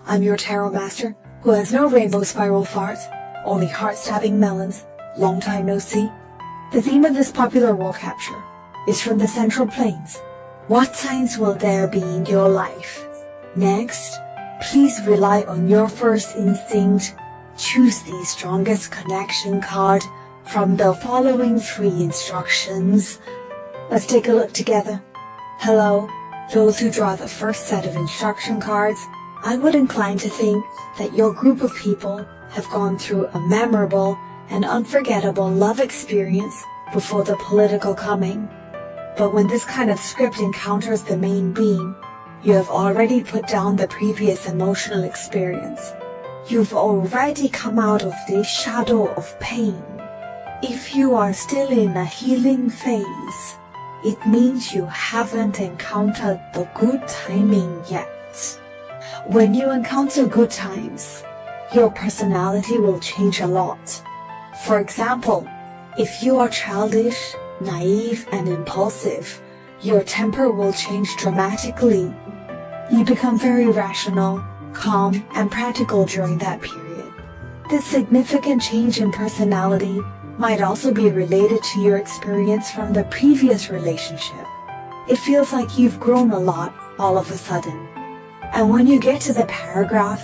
I'm your tarot master, who has no rainbow spiral farts, only heart-stabbing melons. Long time no see. The theme of this popular wall capture is from the Central Plains. What signs will there be in your life? Next, please rely on your first instinct. Choose the strongest connection card from the following 3 instructions. Let's take a look together. Hello, those who draw the first set of instruction cards. I would incline to think that your group of people have gone through a memorable and unforgettable love experience before the political coming. But when this kind of script encounters the main beam, you have already put down the previous emotional experience. You've already come out of the shadow of pain. If you are still in a healing phase, it means you haven't encountered the good timing yet. When you encounter good times, your personality will change a lot. For example, if you are childish, naive, and impulsive, your temper will change dramatically. You become very rational, calm, and practical during that period. This significant change in personality might also be related to your experience from the previous relationship. It feels like you've grown a lot all of a sudden. And when you get to the paragraph,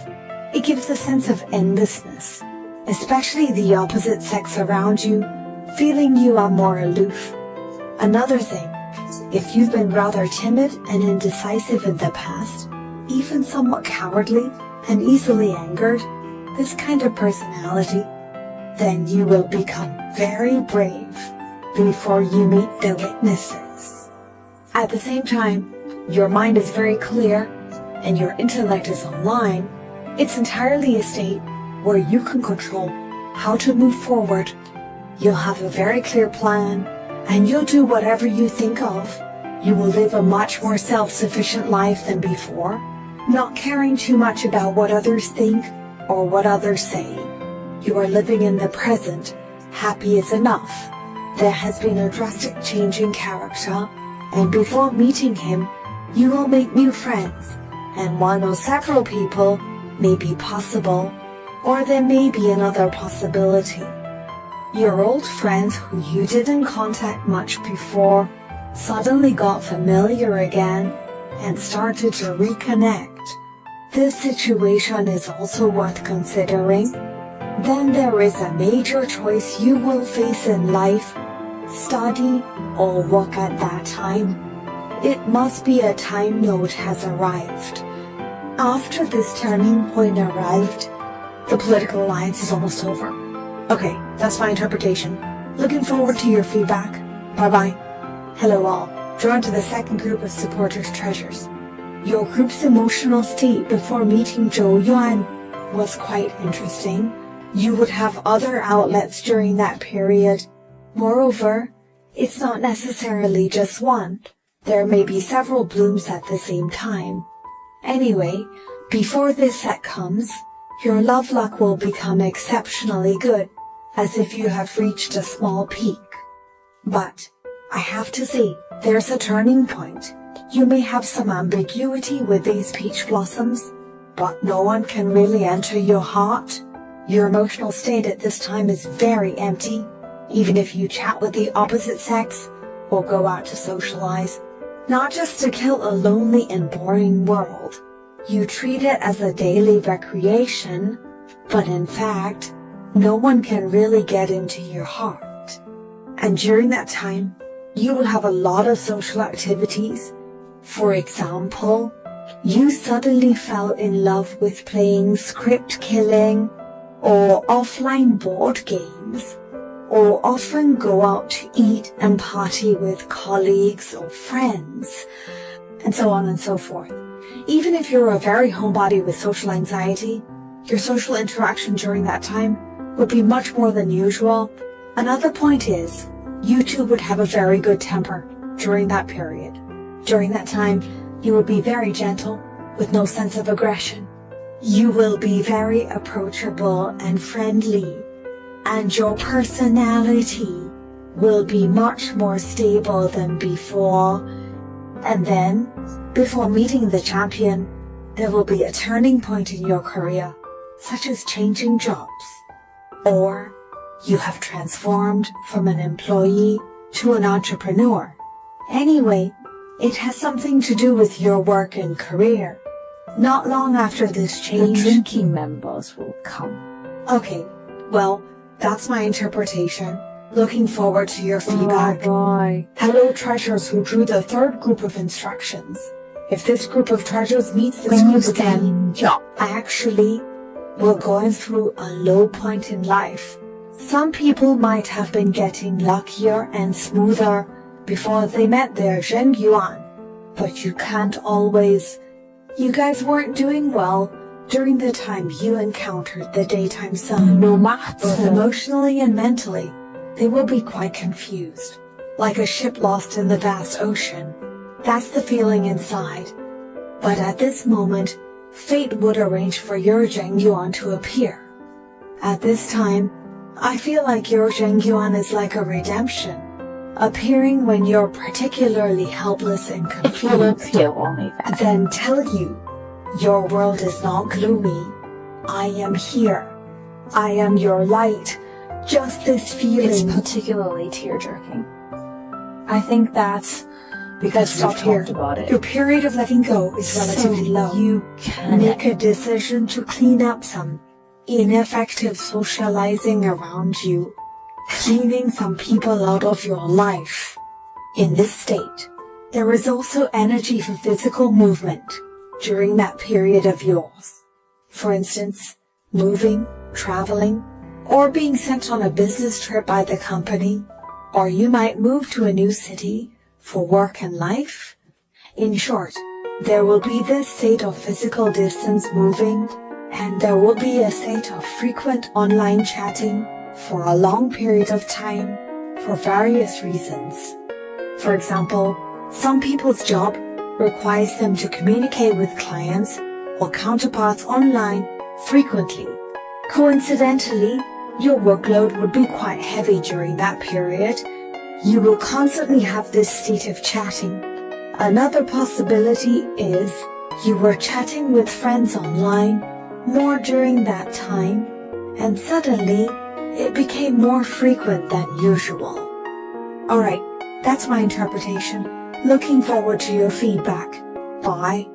it gives a sense of endlessness, especially the opposite sex around you, feeling you are more aloof. Another thing, if you've been rather timid and indecisive in the past, even somewhat cowardly and easily angered, this kind of personality, then you will become very brave before you meet the witnesses. At the same time, your mind is very clear and your intellect is online. It's entirely a state where you can control how to move forward. You'll have a very clear plan and you'll do whatever you think of. You will live a much more self-sufficient life than before, not caring too much about what others think or what others say. You are living in the present. Happy is enough. There has been a drastic change in character, and before meeting him, you will make new friends, and one or several people may be possible, or there may be another possibility. Your old friends who you didn't contact much before suddenly got familiar again and started to reconnect. This situation is also worth considering. Then there is a major choice you will face in life: study or work at that time. It must be a time node has arrived. After this turning point arrived, the political alliance is almost over. Okay, that's my interpretation. Looking forward to your feedback. Bye-bye. Hello all. Drawn to the second group of supporters' treasures. Your group's emotional state before meeting Zhou Yuan was quite interesting. You would have other outlets during that period. Moreover, it's not necessarily just one. There may be several blooms at the same time. Anyway, before this set comes, your love luck will become exceptionally good, as if you have reached a small peak. But I have to say, there's a turning point. You may have some ambiguity with these peach blossoms, but no one can really enter your heart. Your emotional state at this time is very empty, even if you chat with the opposite sex or go out to socialize. Not just to kill a lonely and boring world. You treat it as a daily recreation, but in fact, no one can really get into your heart. And during that time, you will have a lot of social activities. For example, you suddenly fell in love with playing script killing, or offline board games, or often go out to eat and party with colleagues or friends, and so on and so forth. Even if you're a very homebody with social anxiety, your social interaction during that time would be much more than usual. Another point is, you two would have a very good temper during that period. During that time, you will be very gentle, with no sense of aggression. You will be very approachable and friendly, and your personality will be much more stable than before. And then, before meeting the champion, there will be a turning point in your career, such as changing jobs, or you have transformed from an employee to an entrepreneur. Anyway, it has something to do with your work and career. Not long after this change, the drinking members will come. Okay, well, that's my interpretation. Looking forward to your feedback. Bye. Hello, treasures who drew the third group of instructions. If this group of treasures meets this group again, actually, we're going through a low point in life. Some people might have been getting luckier and smoother before they met their Zheng Yuan, but you can't always. You guys weren't doing well during the time you encountered the daytime sun. No matter. Both emotionally and mentally, they will be quite confused, like a ship lost in the vast ocean. That's the feeling inside. But at this moment, fate would arrange for your Zheng Yuan to appear. At this time, I feel like your Zheng Yuan is like a redemption, appearing when you're particularly helpless and If you don't confused. feel only that. Then tell you, your world is not gloomy. I am here. I am your light. Just this feeling. It's particularly tear-jerking. I think that's because we've Stop here. talked about it. Your period of letting go is relatively low. You can Make a decision to clean up some ineffective socializing around you, cleaning some people out of your life. In this state, there is also energy for physical movement during that period of yours. For instance, moving, traveling, or being sent on a business trip by the company, or you might move to a new city for work and life. In short, there will be this state of physical distance moving, and there will be a state of frequent online chatting for a long period of time for various reasons. For example, some people's job requires them to communicate with clients or counterparts online frequently. Coincidentally, your workload would be quite heavy during that period. You will constantly have this state of chatting. Another possibility is you were chatting with friends online more during that time, and suddenly it became more frequent than usual. Alright, that's my interpretation. Looking forward to your feedback. Bye.